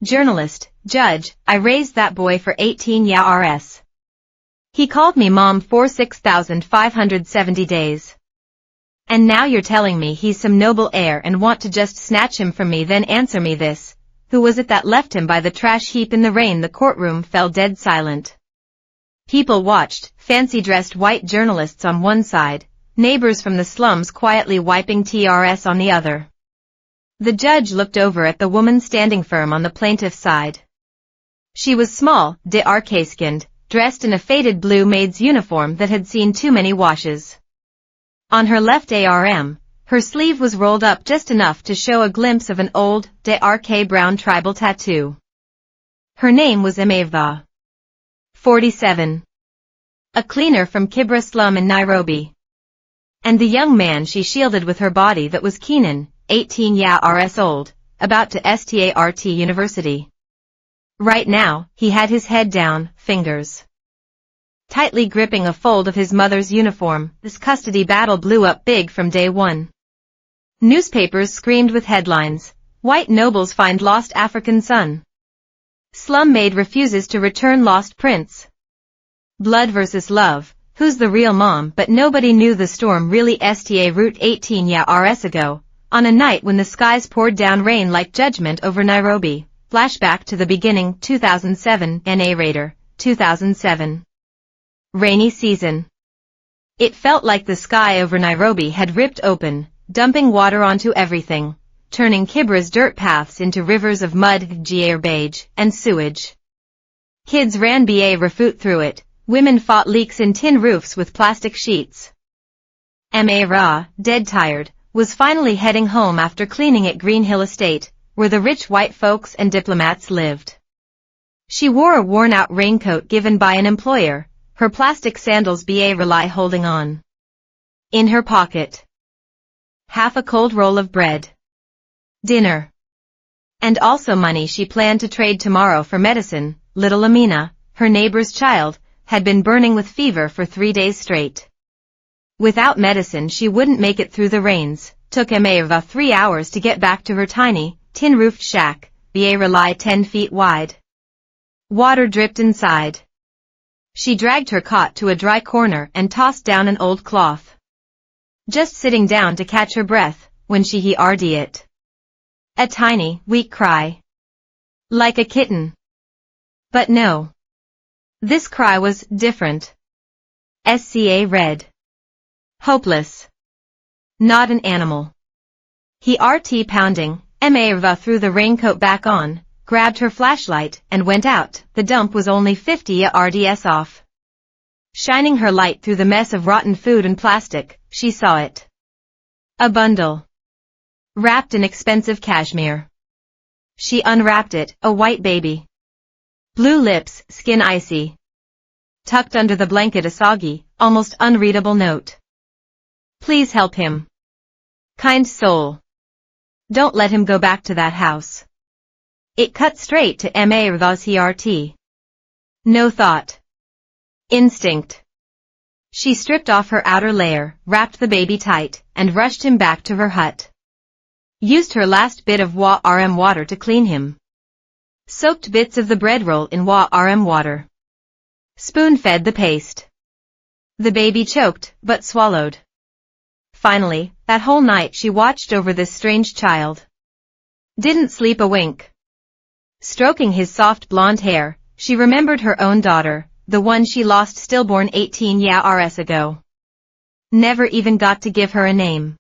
Journalist, judge, I raised that boy for 18 years. He called me mom for 6,570 days. And now you're telling me he's some noble heir and want to just snatch him from me? Then answer me this. Who was it that left him by the trash heap in the rain? The courtroom fell dead silent. People watched, fancy-dressed white journalists on one side, neighbors from the slums quietly wiping tears on the other. The judge looked over at the woman standing firm on the plaintiff's side. She was small, dark-skinned, dressed in a faded blue maid's uniform that had seen too many washes. On her left arm, her sleeve was rolled up just enough to show a glimpse of an old, dark brown tribal tattoo. Her name was Eva. 47. A cleaner from Kibra slum in Nairobi. And the young man she shielded with her body that was Keenan, 18 years old, about to start university. Right now, he had his head down, fingers tightly gripping a fold of his mother's uniform. This custody battle blew up big from day one. Newspapers screamed with headlines, "White nobles find lost African son." "Slum maid refuses to return lost prince." Blood versus love, who's the real mom? But nobody knew the storm really root 18 years ago, on a night when the skies poured down rain like judgment over Nairobi. Flashback to the beginning, 2007, narrator, 2007. Rainy season. It felt like the sky over Nairobi had ripped open, dumping water onto everything, turning Kibra's dirt paths into rivers of mud, garbage, and sewage. Kids ran barefoot through it, women fought leaks in tin roofs with plastic sheets. Ra, dead tired, was finally heading home after cleaning at Green Hill Estate, where the rich white folks and diplomats lived. She wore a worn-out raincoat given by an employer, her plastic sandals rely holding on. In her pocket, half a cold roll of bread. Dinner. And also money she planned to trade tomorrow for medicine. Little Amina, her neighbor's child, had been burning with fever for 3 days straight. Without medicine she wouldn't make it through the rains. Took Eva 3 hours to get back to her tiny, tin-roofed shack, rely 10 feet wide. Water dripped inside. She dragged her cot to a dry corner and tossed down an old cloth. Just sitting down to catch her breath, when she heard it. A tiny, weak cry. Like a kitten. But no. This cry was different. SCA read. Hopeless. Not an animal. Heart pounding, Eva threw the raincoat back on, grabbed her flashlight, and went out. The dump was only 50 yards off. Shining her light through the mess of rotten food and plastic, she saw it. A bundle. Wrapped in expensive cashmere. She unwrapped it, a white baby. Blue lips, skin icy. Tucked under the blanket a soggy, almost unreadable note. Please help him. Kind soul. Don't let him go back to that house. It cut straight to Eva's heart. No thought. Instinct. She stripped off her outer layer, wrapped the baby tight, and rushed him back to her hut. Used her last bit of water to clean him. Soaked bits of the bread roll in water. Spoon-fed the paste. The baby choked, but swallowed. Finally, that whole night she watched over this strange child. Didn't sleep a wink. Stroking his soft blonde hair, she remembered her own daughter, the one she lost stillborn 18 years ago. Never even got to give her a name.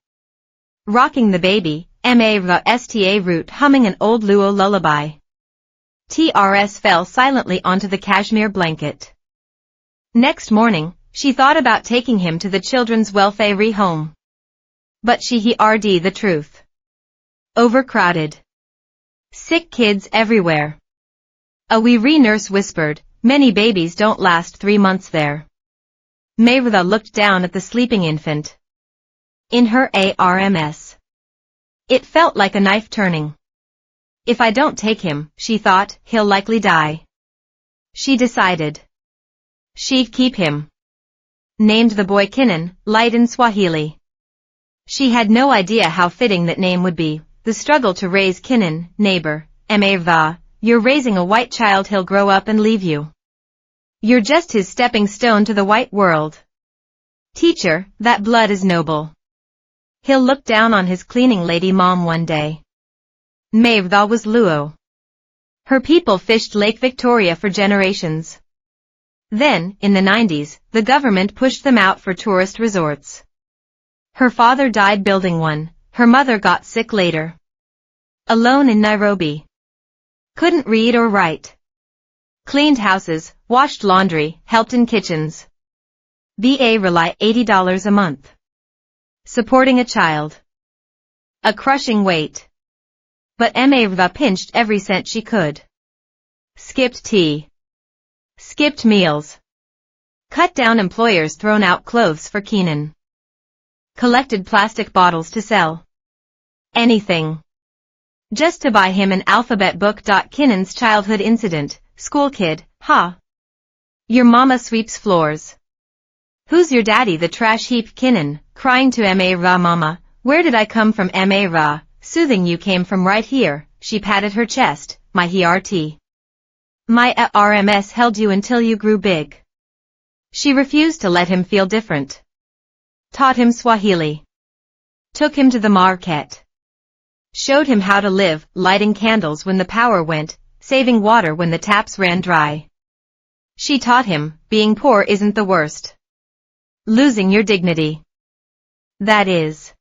Rocking the baby, Sta root humming an old Luo lullaby. TRS fell silently onto the cashmere blanket. Next morning, she thought about taking him to the children's welfare home. But she heard the truth. Overcrowded. Sick kids everywhere. A wee nurse whispered, many babies don't last 3 months there. Mayra looked down at the sleeping infant. In her arms. It felt like a knife turning. If I don't take him, she thought, he'll likely die. She decided. She'd keep him. Named the boy Kinan, light in Swahili. She had no idea how fitting that name would be. The struggle to raise Kinan, neighbor, Eva, you're raising a white child, he'll grow up and leave you. You're just his stepping stone to the white world. Teacher, that blood is noble. He'll look down on his cleaning lady mom one day. Maeve was Luo. Her people fished Lake Victoria for generations. Then, in the 90s, the government pushed them out for tourist resorts. Her father died building one, her mother got sick later. Alone in Nairobi. Couldn't read or write. Cleaned houses, washed laundry, helped in kitchens. BA rely $80 a month. Supporting a child. A crushing weight. But Maeve pinched every cent she could. Skipped tea. Skipped meals. Cut down employers' thrown out clothes for Keenan. Collected plastic bottles to sell. Anything. Just to buy him an alphabet book. Keenan's childhood incident, school kid, ha. Your mama sweeps floors. Who's your daddy? The trash heap. Keenan, crying to Maeve, mama, where did I come from? Maeve, soothing, you came from right here. She patted her chest, my heart. My RMS held you until you grew big. She refused to let him feel different. Taught him Swahili. Took him to the market. Showed him how to live, lighting candles when the power went, saving water when the taps ran dry. She taught him, being poor isn't the worst. Losing your dignity. That is.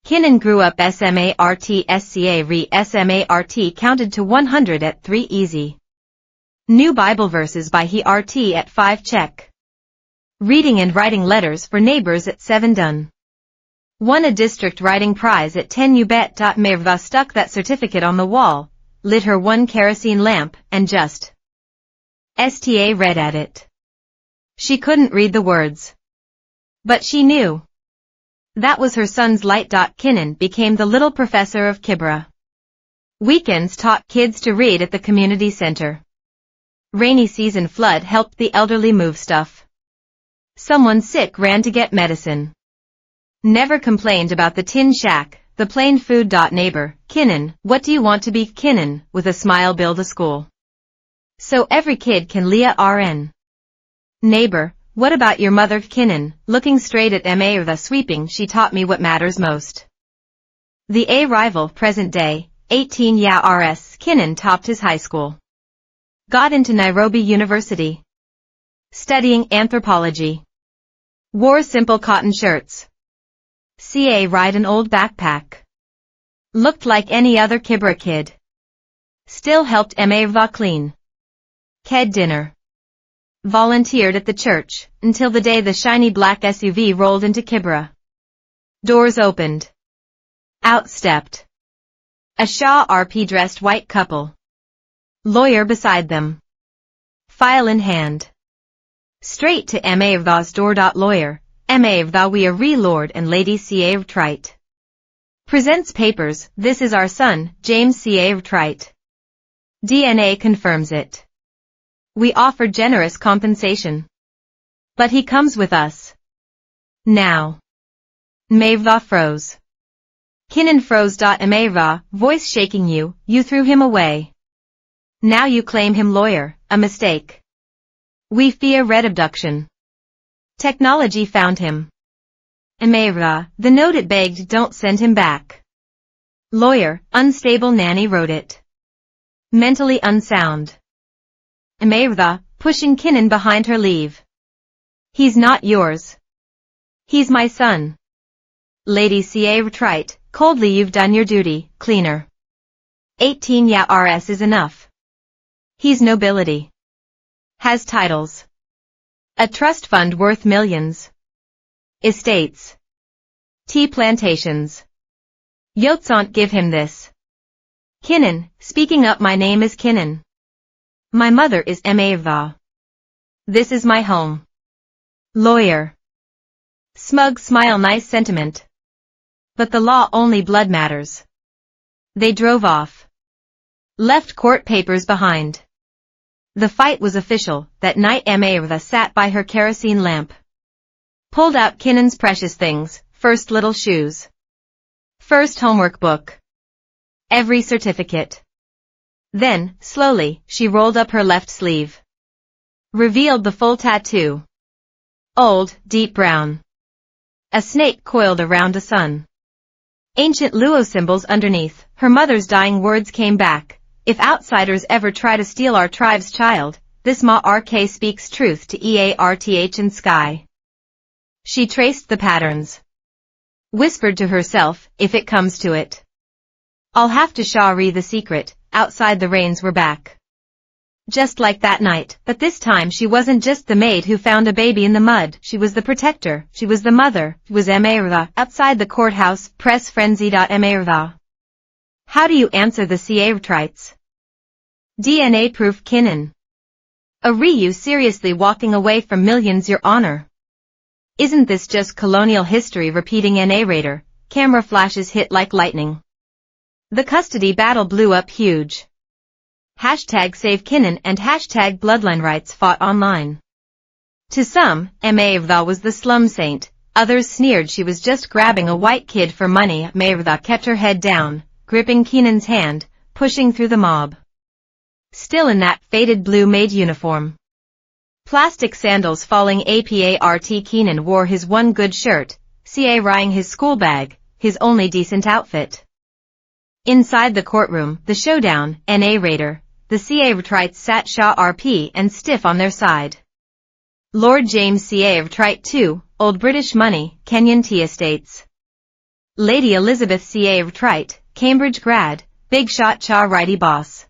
Keenan grew up SMART counted to 100 at 3 easy. New Bible verses by Heart at 5 check. Reading and writing letters for neighbors at 7 done. Won a district writing prize at 10 you bet. Maeve stuck that certificate on the wall, lit her one kerosene lamp, and just read at it. She couldn't read the words. But she knew. That was her son's light. Keenan became the little professor of Kibra. Weekends taught kids to read at the community center. Rainy season flood helped the elderly move stuff. Someone sick ran to get medicine. Never complained about the tin shack, the plain food. Neighbor, Keenan, what do you want to be? Keenan, with a smile, build a school. So every kid can Leah RN. Neighbor, what about your mother? Keenan, looking straight at Maeve, sweeping, she taught me what matters most. The A rival present day, 18 Rs. Keenan topped his high school. Got into Nairobi University. Studying anthropology. Wore simple cotton shirts. Ride an old backpack. Looked like any other Kibra kid. Still helped Maeve clean. Ked dinner. Volunteered at the church, until the day the shiny black SUV rolled into Kibra. Doors opened. Out stepped a Shaw RP dressed white couple. Lawyer beside them. File in hand. Straight to Maeve's door. Lawyer, Maeve, we are Lord and Lady Caeve Trite. Presents papers, this is our son, James Caeve Trite. DNA confirms it. We offer generous compensation. But he comes with us. Now. Maeve froze. Keenan froze. Maeve, voice shaking, you threw him away. Now you claim him. Lawyer, a mistake. We fear red abduction. Technology found him. Maeve, the note it begged, don't send him back. Lawyer, unstable nanny wrote it. Mentally unsound. Maeve, pushing Keenan behind her, leave. He's not yours. He's my son. Lady Caeve Trite, coldly, you've done your duty, cleaner. 18 Rs is enough. He's nobility. Has titles. A trust fund worth millions. Estates. Tea plantations. Yotsaunt give him this. Keenan, speaking up, my name is Keenan. My mother is Maeve. This is my home. Lawyer. Smug smile, nice sentiment. But the law only blood matters. They drove off. Left court papers behind. The fight was official. That night Maeve sat by her kerosene lamp. Pulled out Keenan's precious things, first little shoes. First homework book. Every certificate. Then, slowly, she rolled up her left sleeve. Revealed the full tattoo. Old, deep brown. A snake coiled around a sun. Ancient Luo symbols underneath. Her mother's dying words came back. If outsiders ever try to steal our tribe's child, this Ma-RK speaks truth to EARTH in sky. She traced the patterns. Whispered to herself, if it comes to it. I'll have to shari the secret. Outside the rains were back. Just like that night, but this time she wasn't just the maid who found a baby in the mud, she was the protector, she was the mother, she was Emerva. Outside the courthouse, press frenzied. Emerva. How do you answer the Heartwarming? DNA proof Kinnan. Are you seriously walking away from millions, Your Honor? Isn't this just colonial history repeating? Narrator. Camera flashes hit like lightning. The custody battle blew up huge. Hashtag Save Kinnan and hashtag Bloodline Rights fought online. To some, Emerva was the slum saint, others sneered she was just grabbing a white kid for money. Emerva kept her head down, gripping Kinnan's hand, pushing through the mob. Still in that faded blue maid uniform. Plastic sandals falling apart. Kinnan wore his one good shirt, carrying his school bag, his only decent outfit. Inside the courtroom, the showdown, narrator, the Heartwarming sat sharp and stiff on their side. Lord James Heartwarming II, Old British Money, Kenyan Tea Estates. Lady Elizabeth Heartwarming, Cambridge grad, big shot righty boss.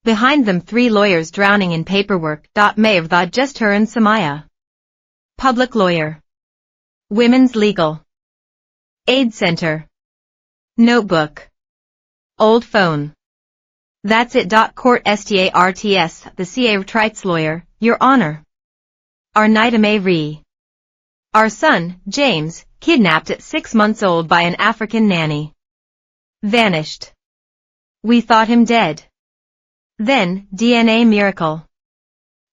Behind them 3 lawyers drowning in paperwork. Emerva just her and Samaya. Public lawyer. Women's legal. Aid center. Notebook. Old phone. That's it. Court starts. The Heartwarming lawyer, Your Honor. Our Naitame Re. Our son, James, kidnapped at 6 months old by an African nanny. Vanished. We thought him dead. Then, DNA miracle.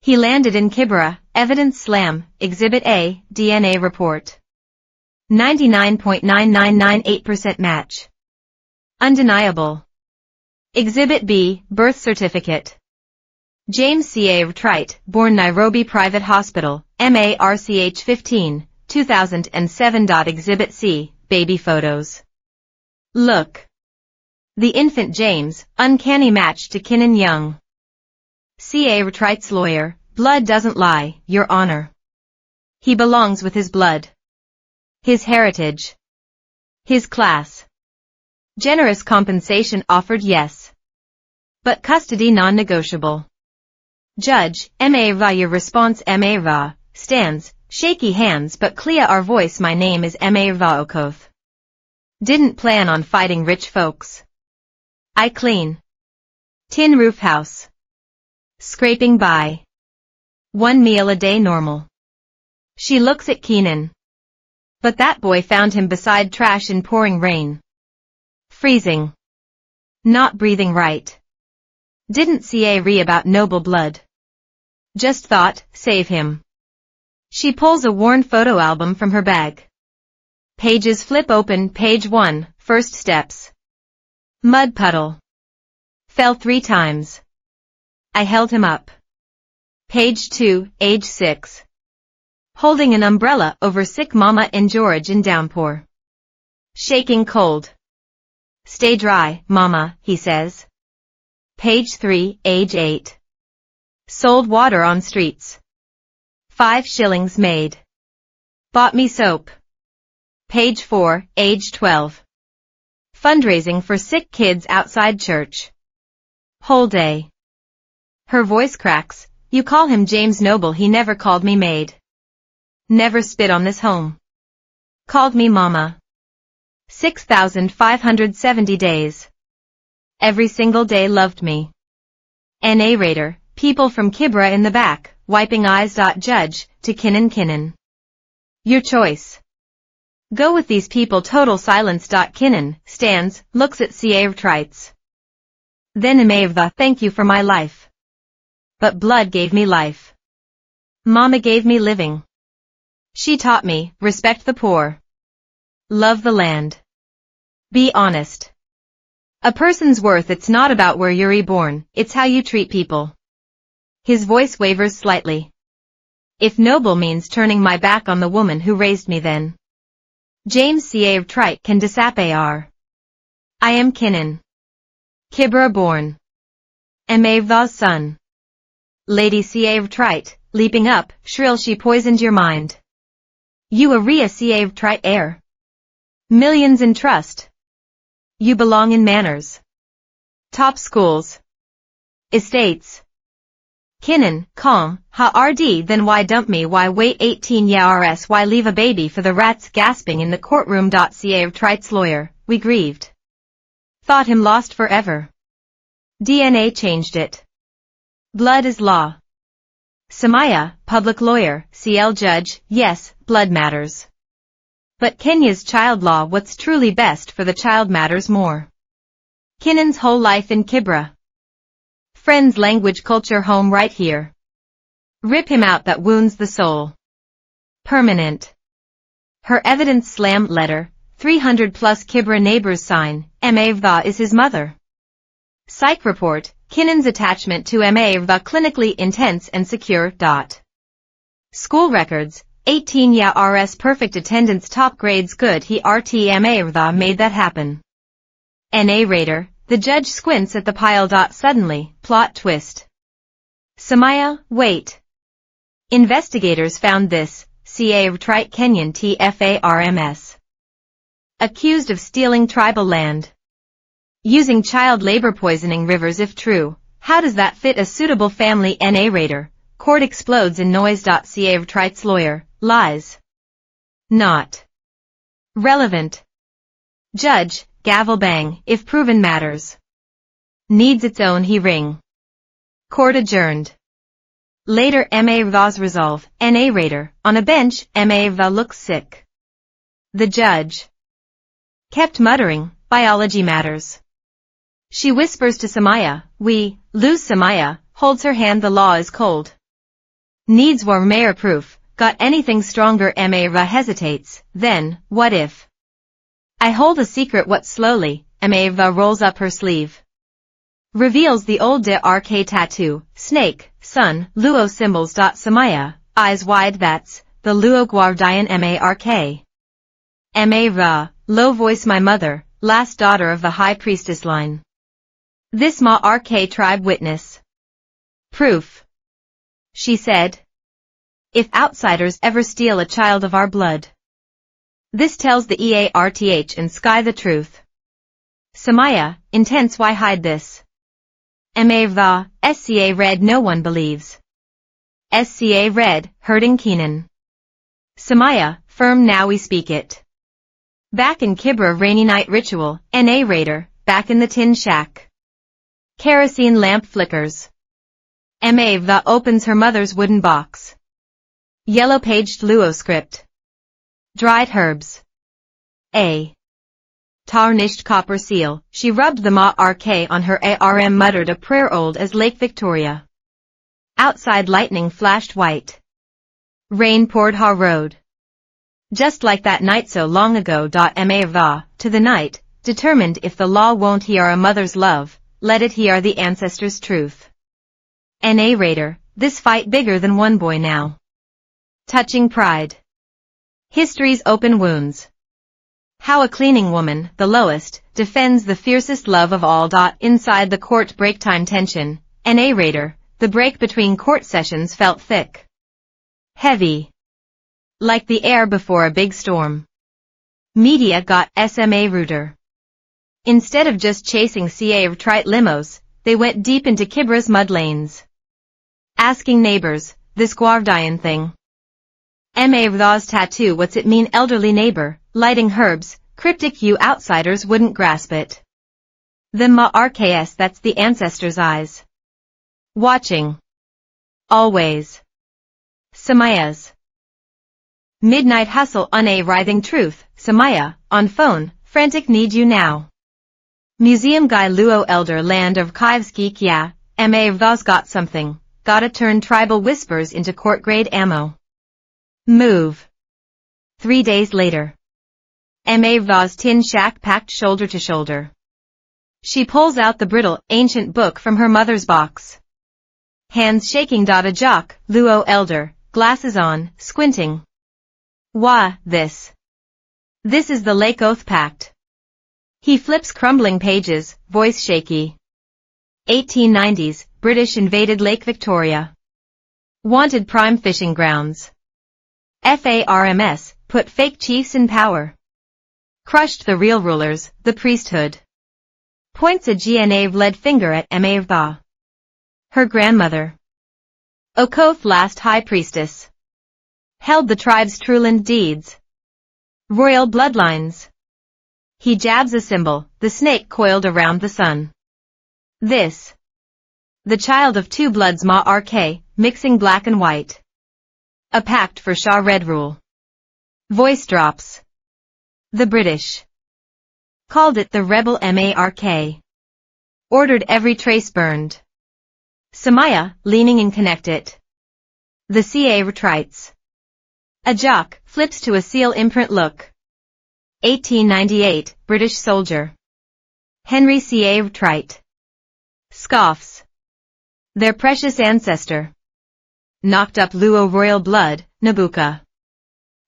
He landed in Kibera, evidence slam, Exhibit A, DNA report. 99.9998% match. Undeniable. Exhibit B, birth certificate. James Heartwarming, born Nairobi Private Hospital, MARCH 15, 2007. Exhibit C, baby photos. Look. The infant James, uncanny match to Kinnan Young. Heartwarming's lawyer, blood doesn't lie, Your Honor. He belongs with his blood. His heritage. His class. Generous compensation offered, yes. But custody non-negotiable. Judge, Emerva. Your response? Emerva, stands, shaky hands but clear our voice. My name is Emerva Okoth. Didn't plan on fighting rich folks. I clean. Tin roof house. Scraping by. 1 meal a day normal. She looks at Kinnan. But that boy found him beside trash in pouring rain. Freezing. Not breathing right. Didn't say about noble blood. Just thought, save him. She pulls a worn photo album from her bag. Pages flip open. Page 1, first steps. Mud puddle. Fell 3 times. I held him up. Page 2, age 6. Holding an umbrella over sick Mama and George in downpour. Shaking cold. Stay dry, Mama, he says. Page 3, age 8. Sold water on streets. 5 shillings made. Bought me soap. Page 4, age 12. Fundraising for sick kids outside church. Whole day. Her voice cracks. You call him James Noble, he never called me maid. Never spit on this home. Called me Mama. 6,570 days. Every single day loved me. Narrator, people from Kibera in the back, wiping eyes. Judge, to Kinnan. Your choice. Go with these people. Total silence. Kinnan stands, looks at Heartwarming. Then Emerva, thank you for my life. But blood gave me life. Mama gave me living. She taught me, respect the poor. Love the land. Be honest. A person's worth, it's not about where you're reborn, it's how you treat people. His voice wavers slightly. If noble means turning my back on the woman who raised me, then James Siav Trite can disappear. I am Kinnan. Kibra born. Amavtha's son. Lady Siav Trite, leaping up, shrill, she poisoned your mind. You a Rhea Siav Trite heir. Millions in trust. You belong in manors. Top schools. Estates. Kinnan, calm, ha RD, then why dump me, why wait 18 years, why leave a baby for the rats, gasping in the courtroom. Siav Trite's lawyer, we grieved. Thought him lost forever. DNA changed it. Blood is law. Samaya, public lawyer, CL judge, yes, blood matters. But Kenya's child law, what's truly best for the child matters more. Kinnan's whole life in Kibra. Friends, language, culture, home right here. Rip him out, that wounds the soul. Permanent. Her evidence slam letter, 300 plus Kibra neighbors sign, Amavtha is his mother. Psych report, Kinnan's attachment to Amavtha clinically intense and secure. School records, 18 years, perfect attendance, top grades, good, he RT Amavtha made that happen. Narrator, the judge squints at the pile. Suddenly, plot twist. Samaya, wait. Investigators found this, Siav Trite Kenyan TFARMS. Accused of stealing tribal land. Using child labor, poisoning rivers if true, how does that fit a suitable family? Narrator, court explodes in noise. Siav Trite's lawyer, lies. Not relevant. Judge, gavel bang, if proven matters. Needs its own hearing. Court adjourned. Later, Amavtha's resolve, narrator, on a bench, Amavtha looks sick. The judge kept muttering, biology matters. She whispers to Samaya, we lose. Samaya holds her hand, the law is cold. Needs war mayor proof, got anything stronger? Amavtha hesitates, then, what if I hold a secret? What? Slowly, Amavtha rolls up her sleeve. Reveals the old de RK tattoo, snake, sun, luo symbols. Samaya, eyes wide, that's the luo Guardian Mark. Amavtha, low voice, my mother, last daughter of the high priestess line. This ma RK tribe witness. Proof. She said. If outsiders ever steal a child of our blood. This tells the EARTH and sky the truth. Samaya, intense, why hide this? Amavtha, SCA read, no one believes. SCA read, hurting Kinnan. Samaya, firm, now we speak it. Back in Kibra, rainy night ritual, narrator, back in the tin shack. Kerosene lamp flickers. Amavtha opens her mother's wooden box. Yellow-paged luo script. Dried herbs. A tarnished copper seal. She rubbed the ma RK on her ARM, muttered a prayer old as Lake Victoria. Outside, lightning flashed white. Rain poured ha road. Just like that night so long ago. Amavtha, to the night, determined if the law won't hear a mother's love, let it hear the ancestors' truth. Narrator, this fight bigger than one boy now. Touching pride. History's open wounds. How a cleaning woman, the lowest, defends the fiercest love of all. Inside the court, break time tension. Narrator, the break between court sessions felt thick. Heavy. Like the air before a big storm. Media got SMA ruder. Instead of just chasing Siav Trite limos, they went deep into Kibra's mud lanes. Asking neighbors, this Guardian thing. Amavtha's tattoo, what's it mean? Elderly neighbor, lighting herbs, cryptic, you outsiders wouldn't grasp it. The ma RKS, that's the ancestors' eyes. Watching. Always. Samaya's midnight hustle on a writhing truth. Samaya, on phone, frantic, need you now. Museum guy, luo elder, land of Kivski, yeah, Amavtha's got something, gotta turn tribal whispers into court-grade ammo. Move. 3 days later. Amavtha's tin shack packed shoulder to shoulder. She pulls out the brittle, ancient book from her mother's box. Hands shaking. A jock, Luo elder, glasses on, squinting. Wah, this. This is the Lake Oath Pact. He flips crumbling pages, voice shaky. 1890s, British invaded Lake Victoria. Wanted prime fishing grounds. FARMS, put fake chiefs in power. Crushed the real rulers, the priesthood. Points a GNA-led finger at Maeva. Her grandmother. Okoth last high priestess. Held the tribe's truland deeds. Royal bloodlines. He jabs a symbol, the snake coiled around the sun. This. The child of two bloods Ma-RK, mixing black and white. A pact for Shah Red rule. Voice drops. The British. Called it the rebel MARK. Ordered every trace burned. Samaya, leaning in connect it. The CA retrites. A jock, flips to a seal imprint look. 1898, British soldier. Henry C.A. retrite. Scoffs. Their precious ancestor. Knocked up Luo royal blood, Nabuka.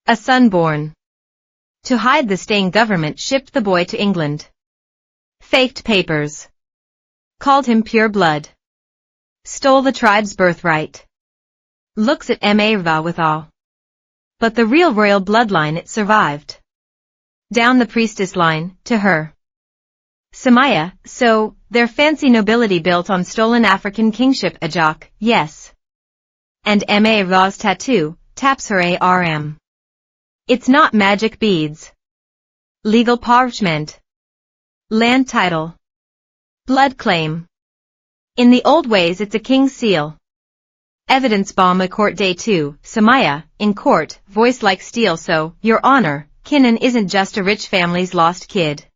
A son born. To hide the stain, government shipped the boy to England. Faked papers. Called him pure blood. Stole the tribe's birthright. Looks at Maeva with awe. But the real royal bloodline, it survived. Down the priestess line, to her. Samaya, so, their fancy nobility built on stolen African kingship, a jock, yes. And Maeva's tattoo, taps her arm. It's not magic beads. Legal parchment. Land title. Blood claim. In the old ways it's a king's seal. Evidence bomb a court day 2, Samaya, in court, voice like steel, so, Your Honor, Kinnan isn't just a rich family's lost kid.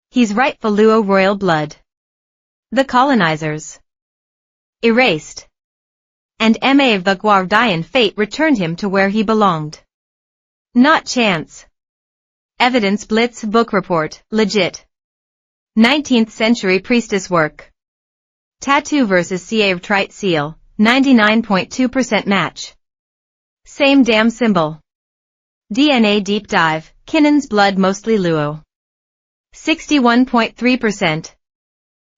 He's rightful Luo royal blood. The colonizers. Erased. And Maeva Guardian fate returned him to where he belonged. Not chance. Evidence blitz book report, legit. 19th century priestess work. Tattoo versus CA trite seal, 99.2% match. Same damn symbol. DNA deep dive, Kinnan's blood mostly Luo. 61.3%.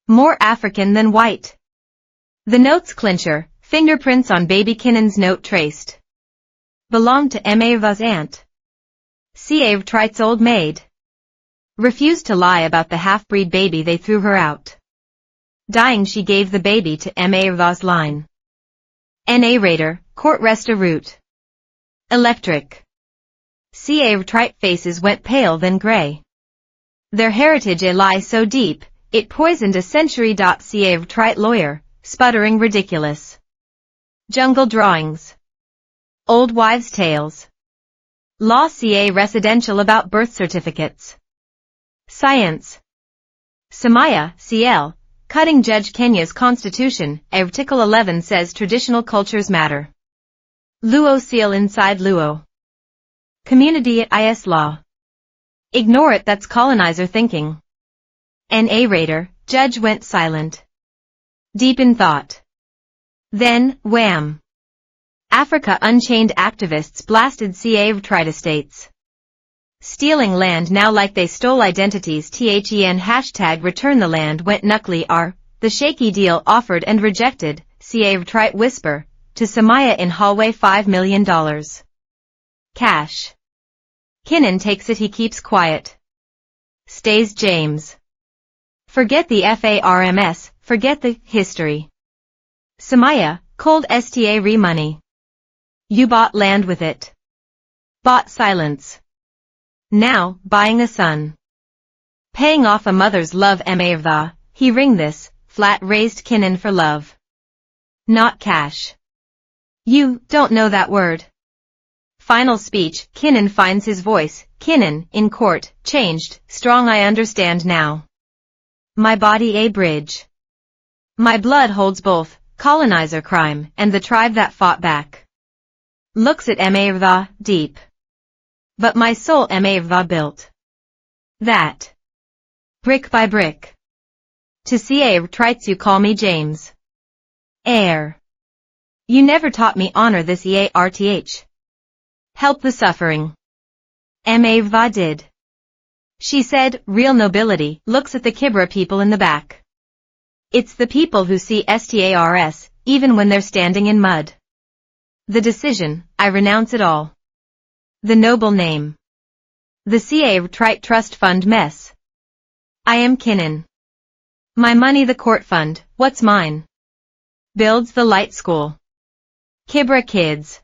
More African than white. The notes clincher, fingerprints on baby Kinnan's note traced. Belonged to Maeva's aunt. CA Trite's old maid. Refused to lie about the half-breed baby, they threw her out. Dying she gave the baby to Maeva's line. Narrator, court rest a root. Electric. CA Trite faces went pale then gray. Their heritage a lie so deep, it poisoned a century. CA Trite lawyer, sputtering ridiculous. Jungle drawings. Old wives' tales. Law CA residential about birth certificates. Science. Samaya, CL, cutting Judge Kenya's constitution, Article 11 says traditional cultures matter. Luo seal inside Luo. Community at IS law. Ignore it, that's colonizer thinking. Narrator, judge went silent. Deep in thought. Then, wham. Africa Unchained activists blasted CA Trite estates. Stealing land now like they stole identities. THEN hashtag return the land went nuclear. The shaky deal offered and rejected. CA Trite whisper to Samaya in hallway $5 million. Cash. Kinnan takes it, he keeps quiet. Stays James. Forget the FARMS, forget the history. Samaya, cold STA re-money. You bought land with it. Bought silence. Now, buying a son. Paying off a mother's love. Maeva, he ring this, flat-raised Kinnan for love. Not cash. You don't know that word. Final speech, Kinnan finds his voice. Kinnan, in court, changed, strong, I understand now. My body a bridge. My blood holds both, colonizer crime, and the tribe that fought back. Looks at Maeva, deep. But my soul Maeva built. That. Brick by brick. To CA Trites you call me James. Air. You never taught me honor this EARTH. Help the suffering. Mava did. She said, real nobility looks at the Kibra people in the back. It's the people who see stars, even when they're standing in mud. The decision, I renounce it all. The noble name. The CA Trite Trust Fund mess. I am Kinnan. My money the court fund, what's mine? Builds the light school. Kibra kids.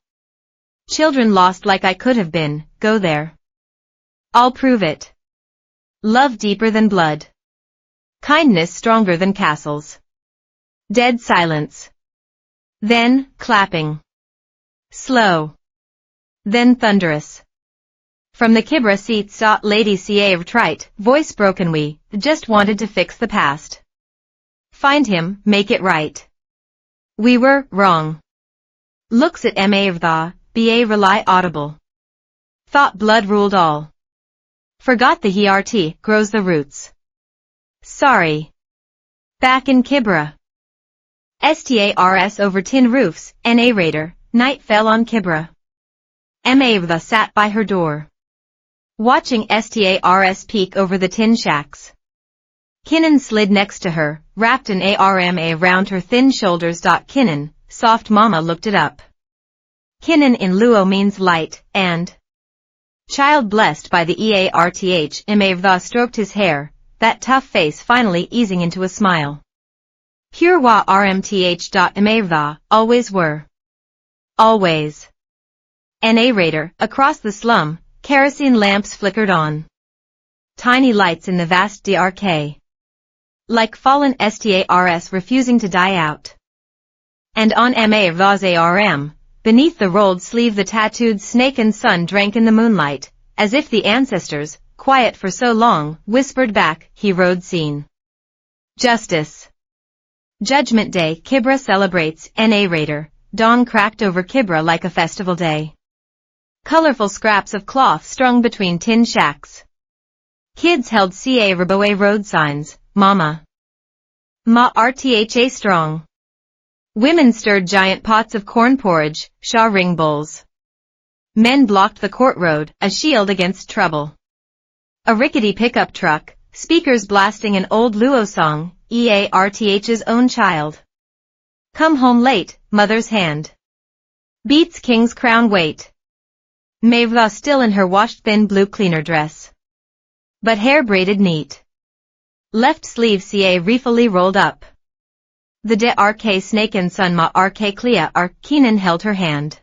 Children lost like I could have been, go there. I'll prove it. Love deeper than blood. Kindness stronger than castles. Dead silence. Then, clapping. Slow. Then thunderous. From the Kibra seats. Lady CA Trite, voice broken. We just wanted to fix the past. Find him, make it right. We were wrong. Looks at Mava, BA rely audible. Thought blood ruled all. Forgot the Heart grows the roots. Sorry. Back in Kibra. STARS over tin roofs, narrator, night fell on Kibra. Mava sat by her door. Watching STARS peek over the tin shacks. Kinnan slid next to her, wrapped an ARMA around her thin shoulders. Kinnan, soft mama looked it up. Kinnan in Luo means light, and child blessed by the EARTH. Mava stroked his hair, that tough face finally easing into a smile. Pure wa RMTH. Mava, always were. Always. Narrator, across the slum, kerosene lamps flickered on. Tiny lights in the vast DRK. Like fallen stars refusing to die out. And on Mava's ARM, beneath the rolled sleeve the tattooed snake and sun drank in the moonlight, as if the ancestors, quiet for so long, whispered back, he rode scene. Justice. Judgment Day. Kibra celebrates, narrator, dawn cracked over Kibra like a festival day. Colorful scraps of cloth strung between tin shacks. Kids held CA Raboe road signs, Mama. Ma RTHA strong. Women stirred giant pots of corn porridge, Shaw ring bowls. Men blocked the court road, a shield against trouble. A rickety pickup truck, speakers blasting an old Luo song, EARTH's own child. Come home late, mother's hand. Beats king's crown weight. Mava still in her washed thin blue cleaner dress. But hair braided neat. Left sleeve CA reefily rolled up. The de RK snake and sun ma RK Clea Kinnan held her hand.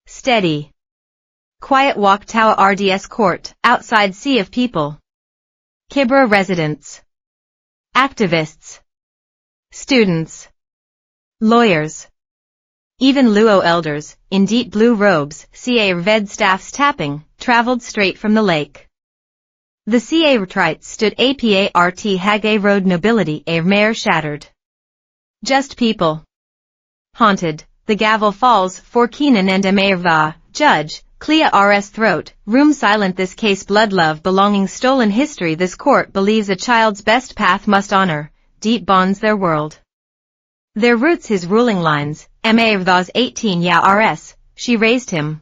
Steady. Quiet walk Tawa RDS court, outside sea of people. Kibra residents. Activists. Students. Lawyers. Even Luo elders, in deep blue robes, CA Ved staffs tapping, traveled straight from the lake. The CA Trites stood APART Hage Road nobility mare shattered. Just people. Haunted, the gavel falls for Kinnan and Mava, judge, Clea RS throat, room silent this case blood love belonging stolen history this court believes a child's best path must honor, deep bonds their world. Their roots his ruling lines, Mava's 18 RS, she raised him.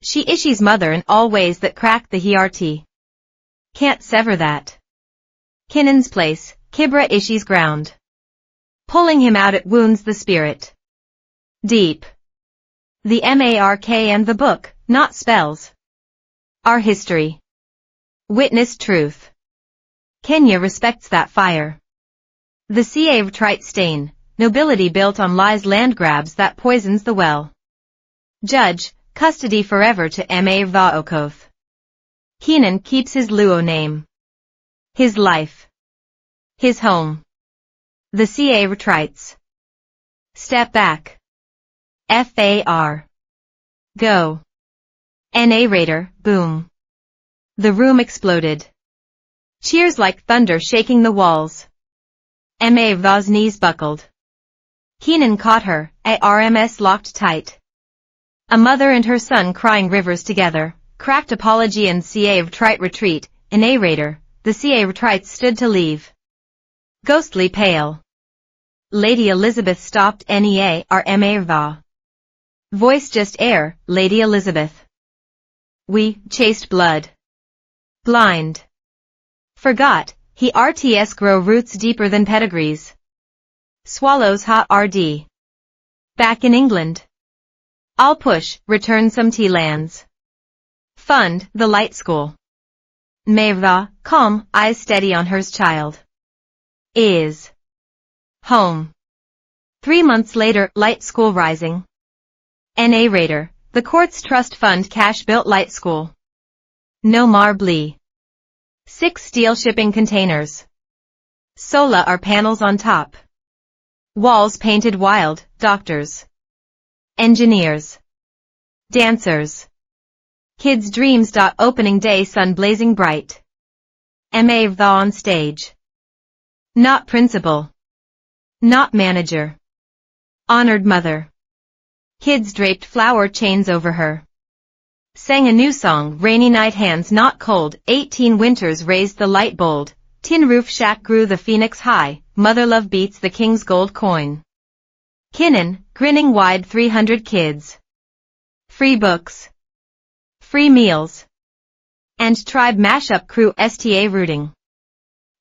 She Ishi's mother in all ways that cracked the Heart. Can't sever that. Kinnan's place, Kibra Ishi's ground. Pulling him out it wounds the spirit. Deep. The MARK and the book, not spells. Our history. Witness truth. Kenya respects that fire. The CA Trite stain, nobility built on lies land grabs that poisons the well. Judge, custody forever to Mava Okoth. Kinnan keeps his Luo name. His life. His home. The CA Trites. Step back. FAR. Go. Narrator, boom. The room exploded. Cheers like thunder shaking the walls. Mava's knees buckled. Kinnan caught her, ARMS locked tight. A mother and her son crying rivers together, cracked apology and CA Trite retreat, narrator, the CA Trites stood to leave. Ghostly pale. Lady Elizabeth stopped NEA. Voice just air, Lady Elizabeth. We chased blood. Blind. Forgot, he RTS grow roots deeper than pedigrees. Swallows hot RD. Back in England. I'll push, return some tea lands. Fund, the light school. Mevra, calm, eyes steady on hers child. Is. Home. 3 months later, light school rising. Narrator, the courts trust fund cash built light school. No marbly. 6 steel shipping containers. Sola are panels on top. Walls painted wild, doctors. Engineers. Dancers. Kids' dreams. Opening day sun blazing bright. Mavtha on stage. Not principal. Not manager. Honored mother. Kids draped flower chains over her. Sang a new song, rainy night hands not cold, 18 winters raised the light bold, tin roof shack grew the phoenix high, mother love beats the king's gold coin. Kinnan, grinning wide 300 kids. Free books. Free meals. And tribe mashup crew STA rooting.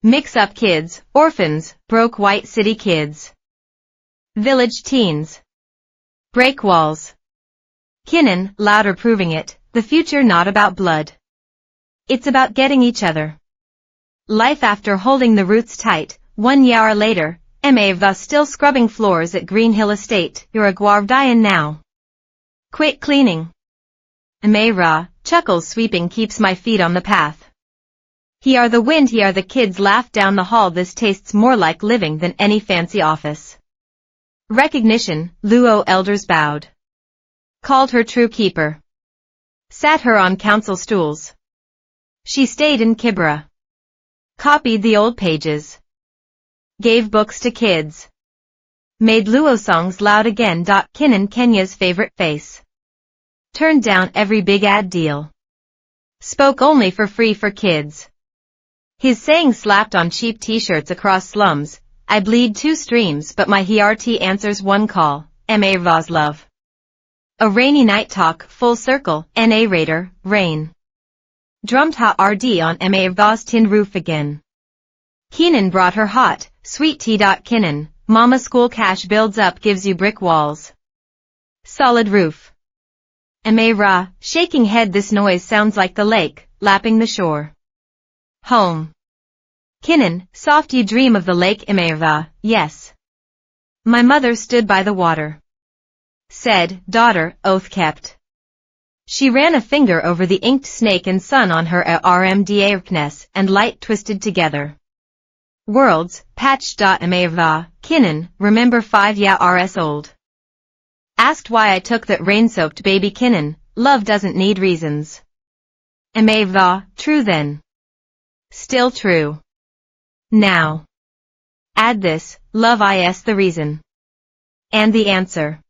Mix up kids, orphans, broke white city kids. Village teens. Break walls. Kinnan, louder proving it, the future not about blood. It's about getting each other. Life after holding the roots tight, 1 year later, Mavtha still scrubbing floors at Green Hill Estate, you're a Guardian now. Quit cleaning. Mavra, chuckles sweeping keeps my feet on the path. He are the wind, he are the kids laugh down the hall, this tastes more like living than any fancy office. Recognition, Luo elders bowed. Called her true keeper. Sat her on council stools. She stayed in Kibra. Copied the old pages. Gave books to kids. Made Luo songs loud again. Kinnan, Kenya's favorite face. Turned down every big ad deal. Spoke only for free for kids. His saying slapped on cheap t-shirts across slums, I bleed 2 streams but my Heart answers 1 call, Mavtha's love. A rainy night talk, full circle, narrator, rain. Drummed hot RD on Mavtha's tin roof again. Keenan brought her hot, sweet tea. Kinnan, mama school cash builds up gives you brick walls. Solid roof. Mavra, shaking head, this noise sounds like the lake, lapping the shore. Home. Kinnan, soft you dream of the lake. Mavra, yes. My mother stood by the water. Said, daughter, oath kept. She ran a finger over the inked snake and sun on her RMDARKness and light twisted together. Worlds, patched. Mavra, Kinnan, remember 5 years old. Asked why I took that rain-soaked baby. Kinnan, love doesn't need reasons. Mavra, true then. Still true. Now. Add this, love is the reason. And the answer.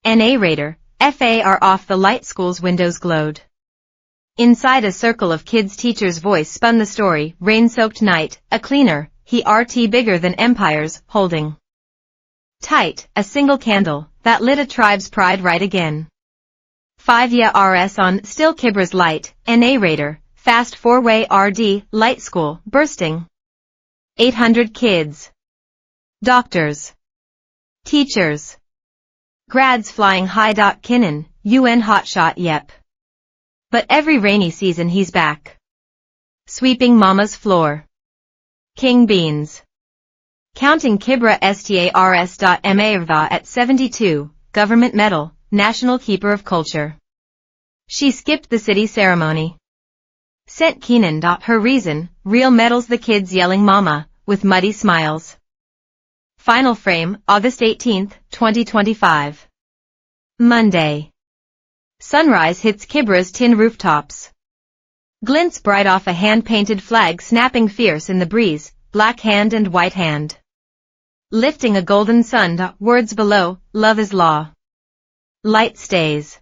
Narrator, FAR off the light school's windows glowed. Inside a circle of kids teacher's voice spun the story, rain-soaked night, a cleaner, RT bigger than empires, holding. Tight, a single candle, that lit a tribe's pride right again. 5 years on, still Kibra's light, narrator, fast 4-way RD, light school, bursting. 800 kids. Doctors. Teachers. Grads flying high. Kinnan, UN hotshot yep. But every rainy season he's back. Sweeping mama's floor. King beans. Counting Kibra stars. Mavtha at 72, government medal, national keeper of culture. She skipped the city ceremony. Sent Keenan. Her reason, real medals, the kids yelling mama, with muddy smiles. Final frame, August 18, 2025. Monday. Sunrise hits Kibra's tin rooftops. Glints bright off a hand-painted flag snapping fierce in the breeze, black hand and white hand. Lifting a golden sun. Words below, love is law. Light stays.